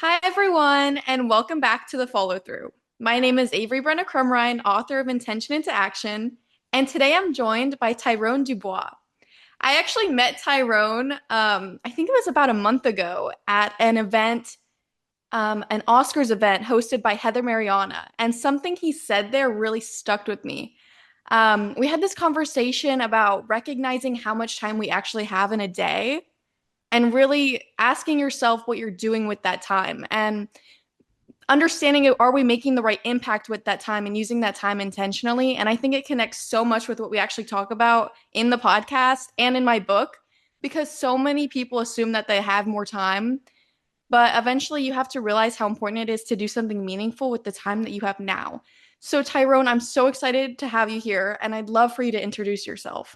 Hi, everyone, and welcome back to The Follow Through. My name is Avery Crumrine, author of Intention into Action, and today I'm joined by Tyrone DuBose. I actually met Tyrone, I think it was about a month ago at an event, an Oscars event hosted by Heather Mariana, and something he said there really stuck with me. We had this conversation about recognizing how much time we actually have in a day and really asking yourself what you're doing with that time and understanding it, are we making the right impact with that time and using that time intentionally? And I think it connects so much with what we actually talk about in the podcast and in my book, because so many people assume that they have more time, but eventually you have to realize how important it is to do something meaningful with the time that you have now. So, Tyrone, I'm so excited to have you here, and I'd love for you to introduce yourself.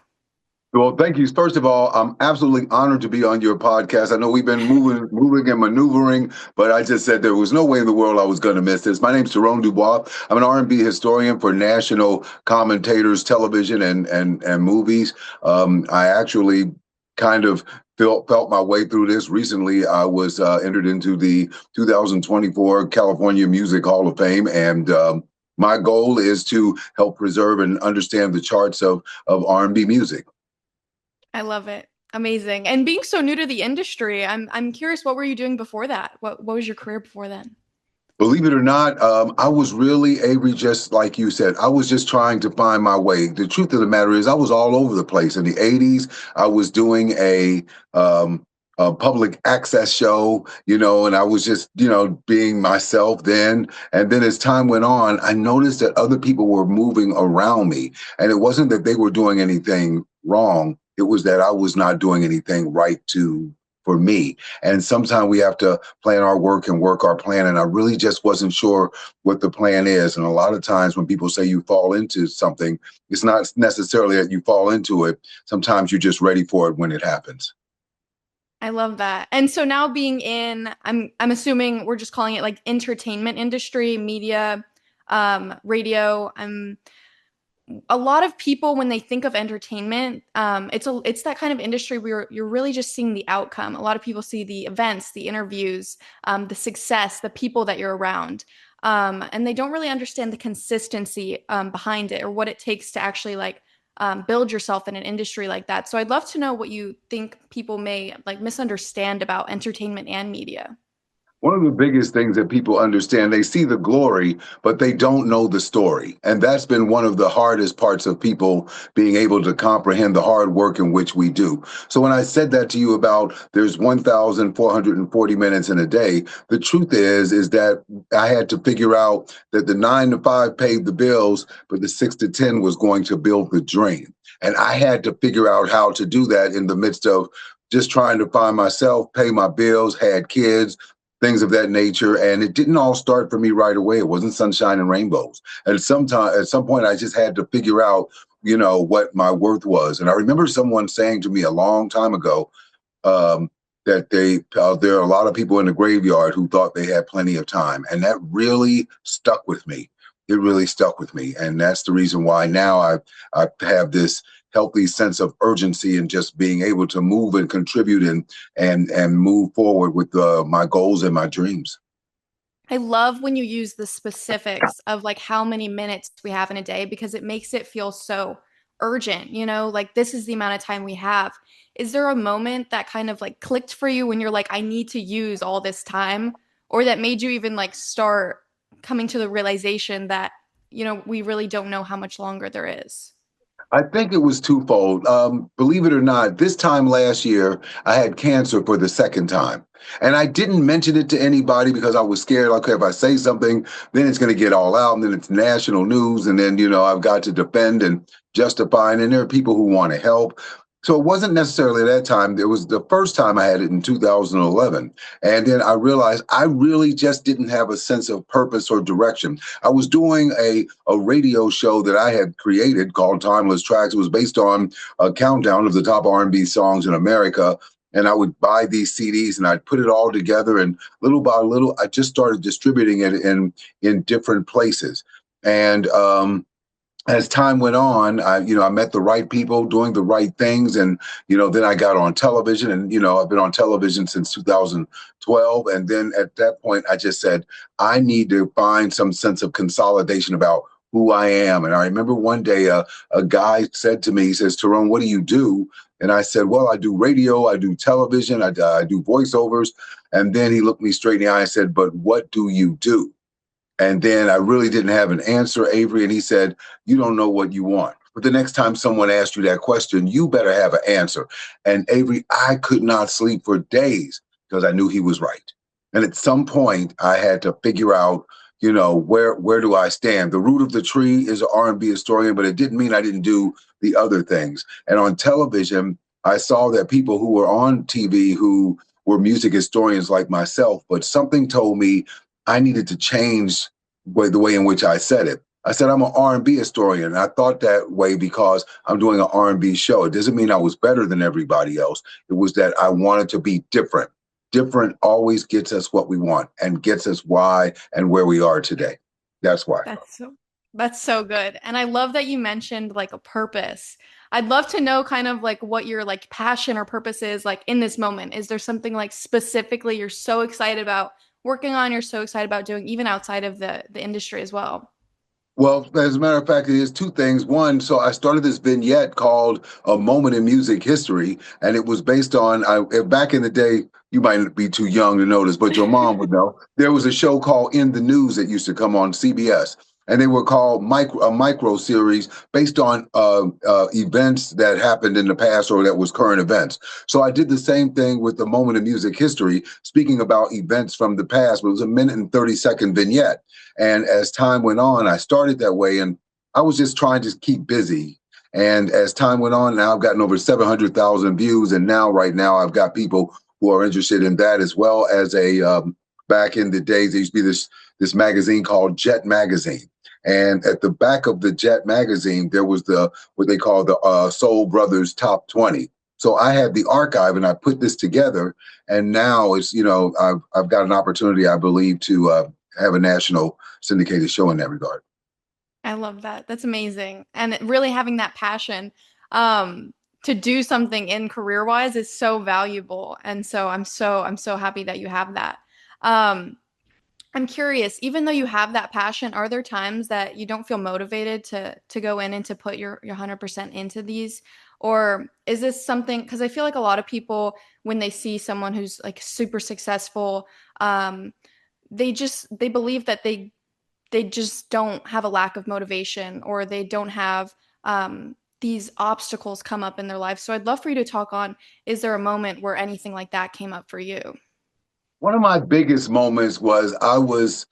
Well, thank you. First of all, I'm absolutely honored to be on your podcast. I know we've been moving and maneuvering, but I just said there was no way in the world I was going to miss this. My name's Tyrone DuBose. I'm an R&B historian for national commentators, television, and movies. I actually kind of felt my way through this. Recently, I was entered into the 2024 California Music Hall of Fame, and my goal is to help preserve and understand the charts of R&B music. I love it. Amazing. And being so new to the industry, I'm curious, what were you doing before that? What was your career before then? Believe it or not, I was really, Avery, just like you said, I was just trying to find my way. The truth of the matter is I was all over the place. In the 80s, I was doing a public access show, and I was just, being myself then. And then as time went on, I noticed that other people were moving around me. And it wasn't that they were doing anything wrong. It was that I was not doing anything right for me. And sometimes we have to plan our work and work our plan. And I really just wasn't sure what the plan is. And a lot of times when people say you fall into something, it's not necessarily that you fall into it. Sometimes you're just ready for it when it happens. I love that. And so now being in, I'm assuming we're just calling it like entertainment industry, media, radio. A lot of people when they think of entertainment, it's that kind of industry where you're really just seeing the outcome. A lot of people see the events, the interviews, the success, the people that you're around, and they don't really understand the consistency behind it or what it takes to actually like build yourself in an industry like that. So I'd love to know what you think people may like misunderstand about entertainment and media. One of the biggest things that people understand, they see the glory, but they don't know the story. And that's been one of the hardest parts of people being able to comprehend the hard work in which we do. So when I said that to you about there's 1,440 minutes in a day, the truth is that I had to figure out that the 9 to 5 paid the bills, but the 6 to 10 was going to build the dream. And I had to figure out how to do that in the midst of just trying to find myself, pay my bills, had kids, things of that nature. And it didn't all start for me right away. It wasn't sunshine and rainbows. And at some point, I just had to figure out, what my worth was. And I remember someone saying to me a long time ago that there are a lot of people in the graveyard who thought they had plenty of time. And that really stuck with me. It really stuck with me. And that's the reason why now I have this healthy sense of urgency and just being able to move and contribute and move forward with my goals and my dreams. I love when you use the specifics of like how many minutes we have in a day because it makes it feel so urgent, like this is the amount of time we have. Is there a moment that kind of like clicked for you when you're like, I need to use all this time, or that made you even like start coming to the realization that, we really don't know how much longer there is? I think it was twofold. Believe it or not, this time last year, I had cancer for the second time. And I didn't mention it to anybody because I was scared. Okay, if I say something, then it's going to get all out and then it's national news. And then, I've got to defend and justify. And then there are people who want to help. So it wasn't necessarily at that time. It was the first time I had it in 2011. And then I realized I really just didn't have a sense of purpose or direction. I was doing a radio show that I had created called Timeless Tracks. It was based on a countdown of the top R&B songs in America. And I would buy these CDs and I'd put it all together. And little by little, I just started distributing it in different places. And as time went on, I met the right people doing the right things. And, then I got on television and, I've been on television since 2012. And then at that point, I just said, I need to find some sense of consolidation about who I am. And I remember one day a guy said to me, he says, Tyrone, what do you do? And I said, well, I do radio, I do television, I do voiceovers. And then he looked me straight in the eye and said, but what do you do? And then I really didn't have an answer, Avery. And he said, you don't know what you want. But the next time someone asks you that question, you better have an answer. And Avery, I could not sleep for days because I knew he was right. And at some point, I had to figure out, where do I stand? The root of the tree is an R&B historian, but it didn't mean I didn't do the other things. And on television, I saw that people who were on TV who were music historians like myself, but something told me I needed to change the way in which I said it. I said I'm an R&B historian. And I thought that way because I'm doing an R&B show. It doesn't mean I was better than everybody else. It was that I wanted to be different. Different always gets us what we want and gets us why and where we are today. That's why. That's so good. And I love that you mentioned like a purpose. I'd love to know kind of like what your like passion or purpose is like in this moment. Is there something like specifically you're so excited about working on, you're so excited about doing even outside of the industry as well? Well, as a matter of fact, it is two things. One, so I started this vignette called "A Moment in Music History," and it was based on back in the day. You might be too young to know this, but your mom would know. There was a show called "In the News" that used to come on CBS, and they were called a micro series based on events that happened in the past or that was current events. So I did the same thing with "The Moment in Music History," speaking about events from the past. But it was a minute and 30-second vignette. And as time went on, I started that way and I was just trying to keep busy. And as time went on, now I've gotten over 700,000 views. And now, right now, I've got people who are interested in that as well as back in the days, there used to be this magazine called Jet Magazine. And at the back of the Jet Magazine, there was what they call the Soul Brothers Top 20. So I had the archive and I put this together. And now I've got an opportunity, I believe, to have a national syndicated show in that regard. I love that. That's amazing. And really having that passion to do something in career wise is so valuable. And so I'm so happy that you have that. Um, I'm curious, even though you have that passion, are there times that you don't feel motivated to go in and to put your 100% into these? Or is this something, because I feel like a lot of people, when they see someone who's like super successful, they believe that they just don't have a lack of motivation or they don't have these obstacles come up in their life. So I'd love for you to talk on, is there a moment where anything like that came up for you? One of my biggest moments was I was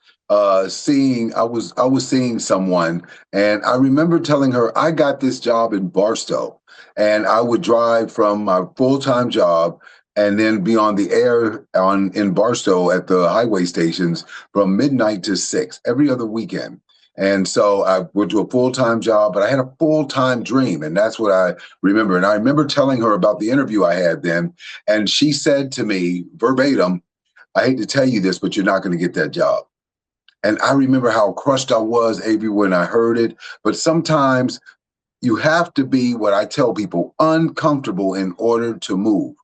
seeing someone, and I remember telling her I got this job in Barstow, and I would drive from my full time job and then be on the air in Barstow at the highway stations from midnight to 6 every other weekend. And so I would do a full time job, but I had a full time dream, and that's what I remember. And I remember telling her about the interview I had then, and she said to me verbatim, I hate to tell you this, but you're not going to get that job. And I remember how crushed I was, Avery, when I heard it. But sometimes you have to be what I tell people, uncomfortable in order to move.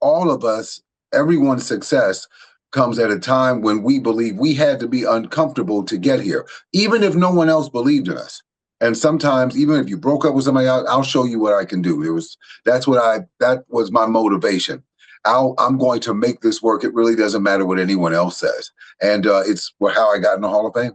All of us, everyone's success comes at a time when we believe we had to be uncomfortable to get here, even if no one else believed in us. And sometimes, even if you broke up with somebody, I'll show you what I can do. That was my motivation. I'm going to make this work. It really doesn't matter what anyone else says. And it's how I got in the Hall of Fame.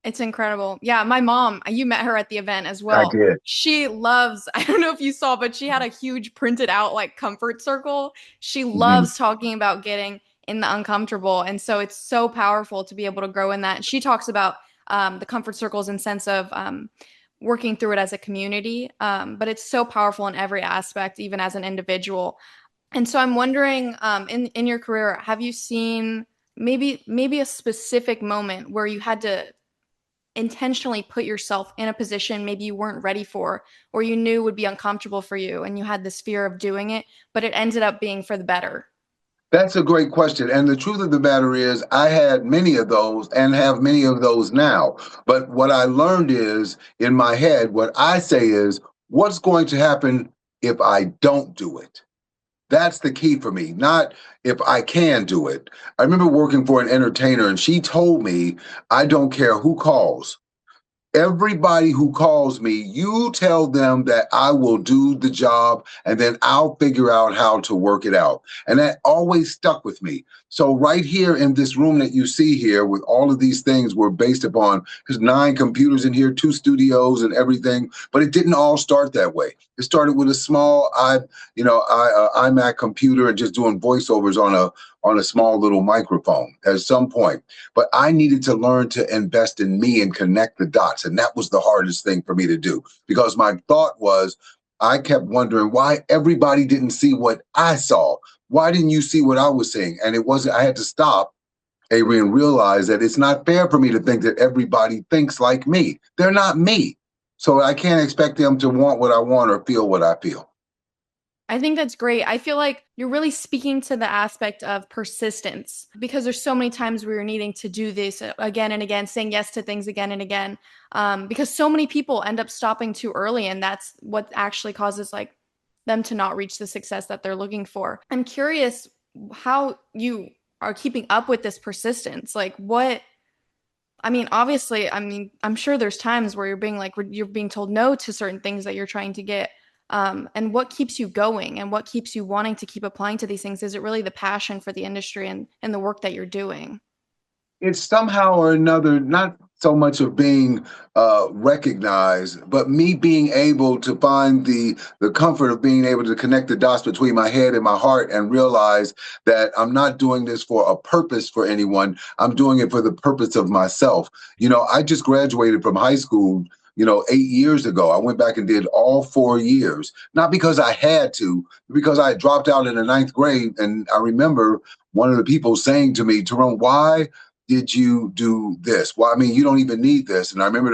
It's incredible. Yeah, my mom, you met her at the event as I well. did. She loves, I don't know if you saw, but she had a huge printed out like comfort circle. She Mhm. loves talking about getting in the uncomfortable. And so it's so powerful to be able to grow in that. And she talks about the comfort circles in sense of working through it as a community. But it's so powerful in every aspect, even as an individual. And so I'm wondering, in your career, have you seen maybe a specific moment where you had to intentionally put yourself in a position maybe you weren't ready for or you knew would be uncomfortable for you and you had this fear of doing it, but it ended up being for the better? That's a great question. And the truth of the matter is, I had many of those and have many of those now. But what I learned is in my head, what I say is, what's going to happen if I don't do it? That's the key for me, not if I can do it. I remember working for an entertainer, and she told me, I don't care who calls. Everybody who calls me, you tell them that I will do the job and then I'll figure out how to work it out. And that always stuck with me. So, right here in this room that you see here, with all of these things were based upon, because 9 computers in here, 2 studios and everything, but it didn't all start that way. It started with a small iMac computer and just doing voiceovers on a small little microphone at some point. But I needed to learn to invest in me and connect the dots. And that was the hardest thing for me to do, because my thought was, I kept wondering why everybody didn't see what I saw. Why didn't you see what I was seeing? And it wasn't, I had to stop, Avery, and realize that it's not fair for me to think that everybody thinks like me. They're not me. So I can't expect them to want what I want or feel what I feel. I think that's great. I feel like you're really speaking to the aspect of persistence because there's so many times where you're needing to do this again and again, saying yes to things again and again, because so many people end up stopping too early, and that's what actually causes like them to not reach the success that they're looking for. I'm curious how you are keeping up with this persistence. Like what I mean, obviously, I mean, I'm sure there's times where you're being told no to certain things that you're trying to get. And what keeps you going and what keeps you wanting to keep applying to these things? Is it really the passion for the industry and the work that you're doing? It's somehow or another not so much of being recognized, but me being able to find the comfort of being able to connect the dots between my head and my heart and realize that I'm not doing this for a purpose for anyone. I'm doing it for the purpose of myself. I just graduated from high school. 8 years ago, I went back and did all 4 years, not because I had to, because I had dropped out in the ninth grade. And I remember one of the people saying to me, Tyrone, why did you do this? Well, I mean, you don't even need this. And I remember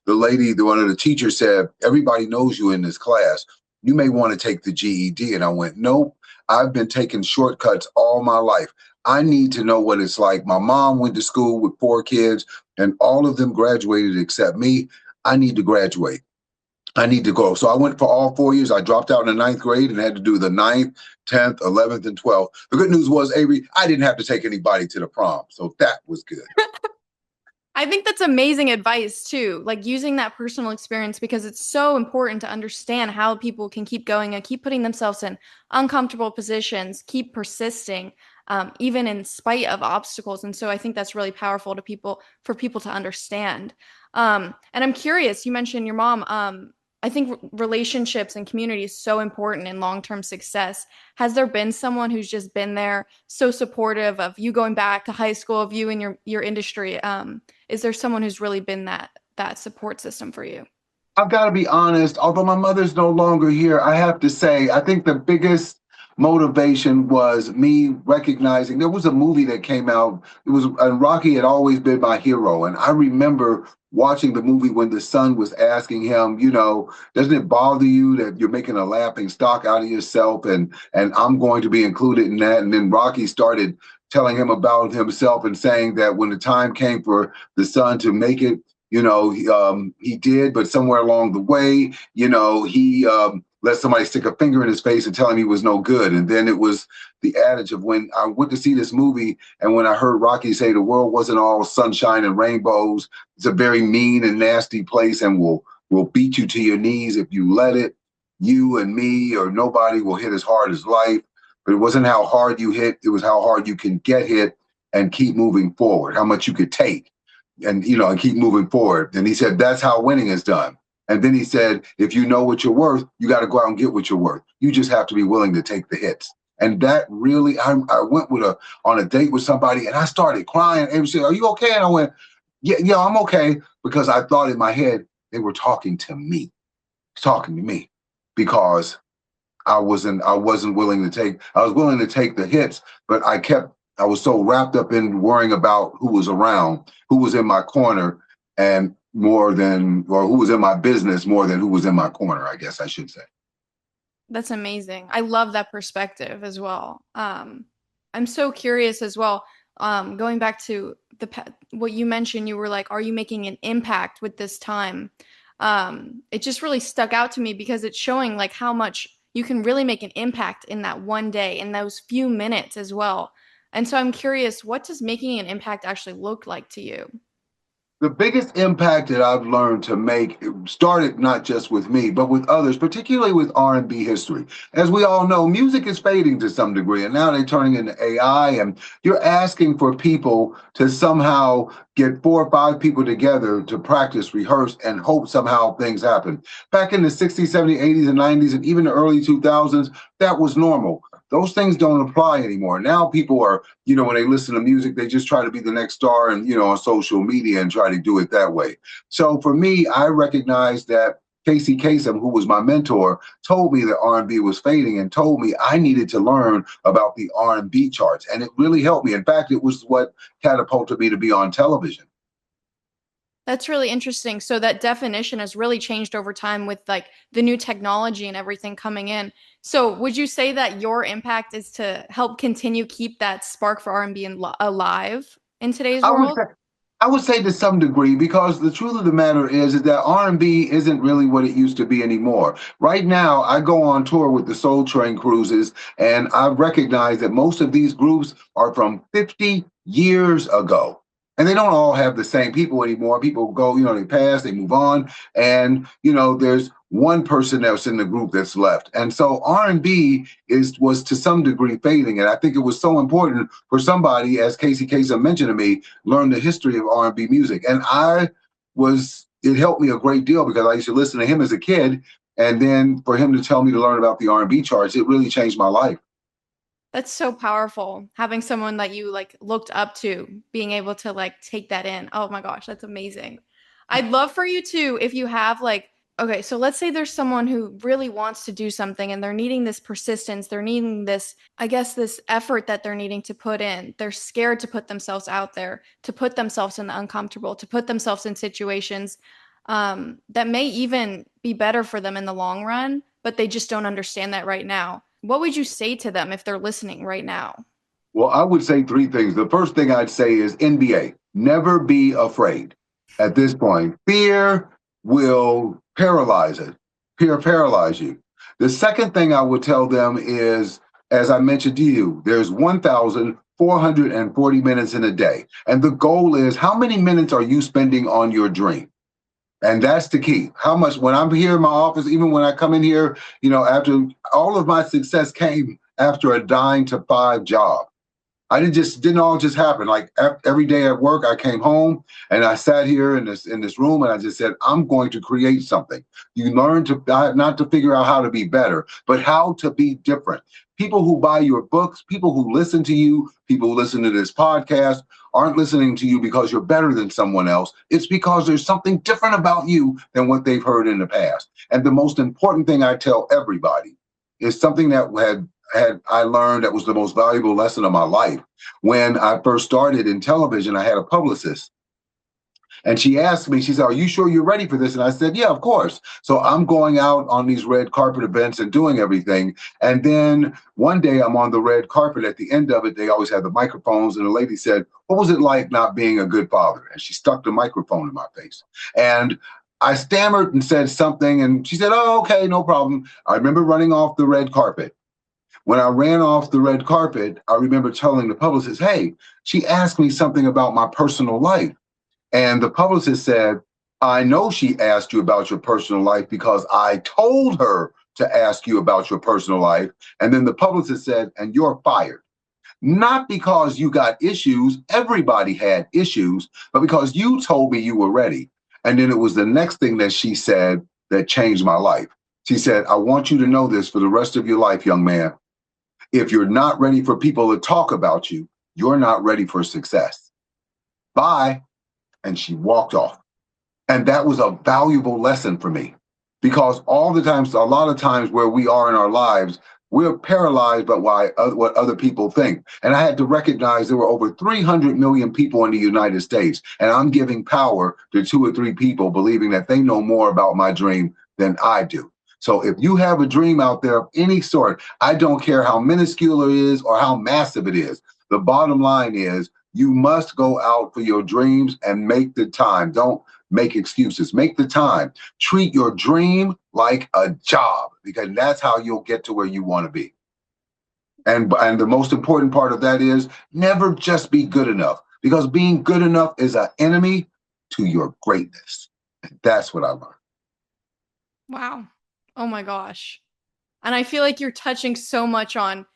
one of the teachers said, everybody knows you in this class. You may want to take the GED. And I went, nope, I've been taking shortcuts all my life. I need to know what it's like. My mom went to school with 4 kids and all of them graduated except me. I need to graduate. I need to go. So I went for all 4 years. I dropped out in the ninth grade and had to do the ninth, 10th, 11th, and 12th. The good news was, Avery, I didn't have to take anybody to the prom. So that was good. I think that's amazing advice too, like using that personal experience because it's so important to understand how people can keep going and keep putting themselves in uncomfortable positions, keep persisting, even in spite of obstacles. And so I think that's really powerful to people for people to understand. And I'm curious, you mentioned your mom. I think relationships and community is so important in long-term success. Has there been someone who's just been there, so supportive of you going back to high school, of you and your industry? Is there someone who's really been that support system for you? I've got to be honest, although my mother's no longer here, I have to say, I think the biggest motivation was me recognizing there was a movie that came out. And Rocky had always been my hero. And I remember watching the movie when the son was asking him, doesn't it bother you that you're making a laughing stock out of yourself and I'm going to be included in that? And then Rocky started telling him about himself and saying that when the time came for the son to make it, he did, but somewhere along the way, he let somebody stick a finger in his face and tell him he was no good. And then it was the adage of when I went to see this movie and when I heard Rocky say the world wasn't all sunshine and rainbows, it's a very mean and nasty place and will beat you to your knees if you let it. You and me or nobody will hit as hard as life. But it wasn't how hard you hit, it was how hard you can get hit and keep moving forward, how much you could take and keep moving forward. And he said, that's how winning is done. And then he said, if you know what you're worth, you got to go out and get what you're worth. You just have to be willing to take the hits. And that really, I went on a date with somebody and I started crying. And she said, are you okay? And I went, yeah, I'm okay. Because I thought in my head, they were talking to me because I wasn't willing to I was willing to take the hits, but I was so wrapped up in worrying about who was around, who was in my corner, and who was in my business more than who was in my corner, I guess I should say. That's amazing. I love that perspective as well. I'm so curious as well. Going back to what you mentioned, you were like, "Are you making an impact with this time?" It just really stuck out to me because it's showing like how much you can really make an impact in that one day, in those few minutes as well. And so I'm curious, what does making an impact actually look like to you? The biggest impact that I've learned to make started not just with me, but with others, particularly with R&B history. As we all know, music is fading to some degree, and now they're turning into AI, and you're asking for people to somehow get 4 or 5 people together to practice, rehearse, and hope somehow things happen. Back in the 60s, 70s, 80s, and 90s, and even the early 2000s, that was normal. Those things don't apply anymore. Now people are, when they listen to music, they just try to be the next star and, on social media and try to do it that way. So for me, I recognize that Casey Kasem, who was my mentor, told me that R&B was fading and told me I needed to learn about the R&B charts. And it really helped me. In fact, it was what catapulted me to be on television. That's really interesting. So that definition has really changed over time with like the new technology and everything coming in. So would you say that your impact is to help continue keep that spark for R&B alive in today's I would world? say I would say to some degree, because the truth of the matter is that R&B isn't really what it used to be anymore. Right now, I go on tour with the Soul Train cruises, and I recognize that most of these groups are from 50 years ago. And they don't all have the same people anymore. People go, they pass, they move on, and there's one person that's in the group that's left. And so R&B was to some degree fading, and I think it was so important for somebody, as Casey Kasem mentioned to me, learn the history of R&B music. And it helped me a great deal because I used to listen to him as a kid. And then for him to tell me to learn about the R&B charts, it really changed my life. That's so powerful. Having someone that you like looked up to, being able to like take that in. Oh my gosh, that's amazing. I'd love for you to, if you have like, okay, so let's say there's someone who really wants to do something and they're needing this persistence, they're needing this, I guess, this effort that they're needing to put in. They're scared to put themselves out there, to put themselves in the uncomfortable, to put themselves in situations that may even be better for them in the long run, but they just don't understand that right now. What would you say to them if they're listening right now? Well, I would say three things. The first thing I'd say is NBA, never be afraid. At this point, fear will paralyze it, fear paralyze you. The second thing I would tell them is, as I mentioned to you, there's 1,440 minutes in a day. And the goal is, how many minutes are you spending on your dream? And that's the key. How much, when I'm here in my office, even when I come in here, after all of my success came after a 9 to 5 job. I didn't all just happen. Like every day at work, I came home and I sat here in this room and I just said, I'm going to create something. You learn to not to figure out how to be better, but how to be different. People who buy your books, people who listen to you, people who listen to this podcast aren't listening to you because you're better than someone else. It's because there's something different about you than what they've heard in the past. And the most important thing I tell everybody is something that had I learned that was the most valuable lesson of my life. When I first started in television, I had a publicist. And she asked me, she said, are you sure you're ready for this? And I said, yeah, of course. So I'm going out on these red carpet events and doing everything. And then one day I'm on the red carpet. At the end of it, they always have the microphones. And the lady said, what was it like not being a good father? And she stuck the microphone in my face. And I stammered and said something. And she said, oh, okay, no problem. I remember running off the red carpet. When I ran off the red carpet, I remember telling the publicist, hey, she asked me something about my personal life. And the publicist said, I know she asked you about your personal life because I told her to ask you about your personal life. And then the publicist said, and you're fired. Not because you got issues, everybody had issues, but because you told me you were ready. And then it was the next thing that she said that changed my life. She said, I want you to know this for the rest of your life, young man. If you're not ready for people to talk about you, you're not ready for success. Bye. And she walked off. And that was a valuable lesson for me because a lot of times where we are in our lives, we're paralyzed by what other people think. And I had to recognize there were over 300 million people in the United States. And I'm giving power to 2 or 3 people believing that they know more about my dream than I do. So if you have a dream out there of any sort, I don't care how minuscule it is or how massive it is. The bottom line is you must go out for your dreams and make the time. Don't make excuses. Make the time. Treat your dream like a job because that's how you'll get to where you want to be. And the most important part of that is never just be good enough because being good enough is an enemy to your greatness. And that's what I learned. Wow. Oh my gosh. And I feel like you're touching so much on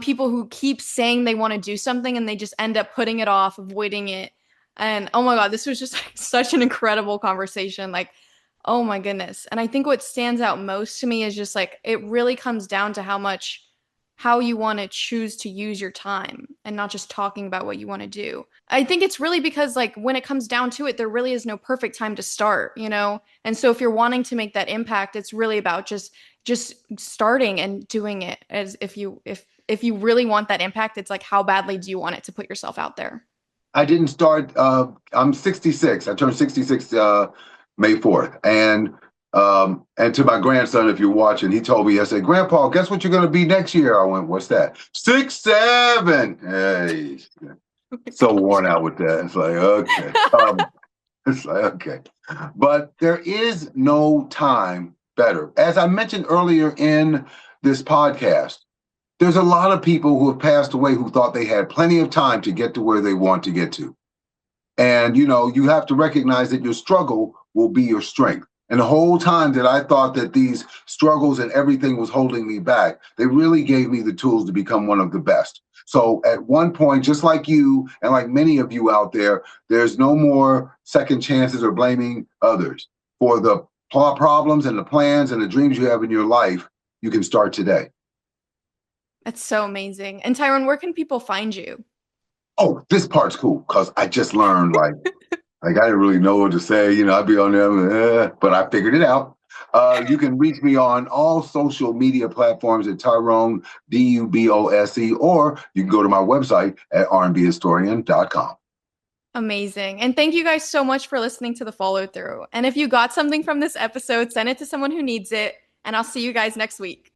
people who keep saying they want to do something and they just end up putting it off, avoiding it. And oh my God, this was just like, such an incredible conversation. Like, oh my goodness. And I think what stands out most to me is just like it really comes down to how you want to choose to use your time and not just talking about what you want to do. I think it's really because like when it comes down to it, there really is no perfect time to start, you know? And so if you're wanting to make that impact, it's really about just starting and doing it as if you really want that impact, it's like how badly do you want it to put yourself out there? I didn't start. I'm 66. I turned 66 May 4th, and to my grandson, if you're watching, he told me, I said, "Grandpa, guess what you're going to be next year?" I went, "What's that?" 6'7". Hey, Oh my so gosh. worn out with that. It's like okay, it's like okay, but there is no time better. As I mentioned earlier in this podcast, there's a lot of people who have passed away who thought they had plenty of time to get to where they want to get to. And, you have to recognize that your struggle will be your strength. And the whole time that I thought that these struggles and everything was holding me back, they really gave me the tools to become one of the best. So at one point, just like you and like many of you out there, there's no more second chances or blaming others. For the problems and the plans and the dreams you have in your life, you can start today. That's so amazing. And Tyrone, where can people find you? Oh, this part's cool because I just learned like I didn't really know what to say. I'd be on there, but I figured it out. You can reach me on all social media platforms at Tyrone DuBose, or you can go to my website at rnbhistorian.com. Amazing. And thank you guys so much for listening to the follow through. And if you got something from this episode, send it to someone who needs it. And I'll see you guys next week.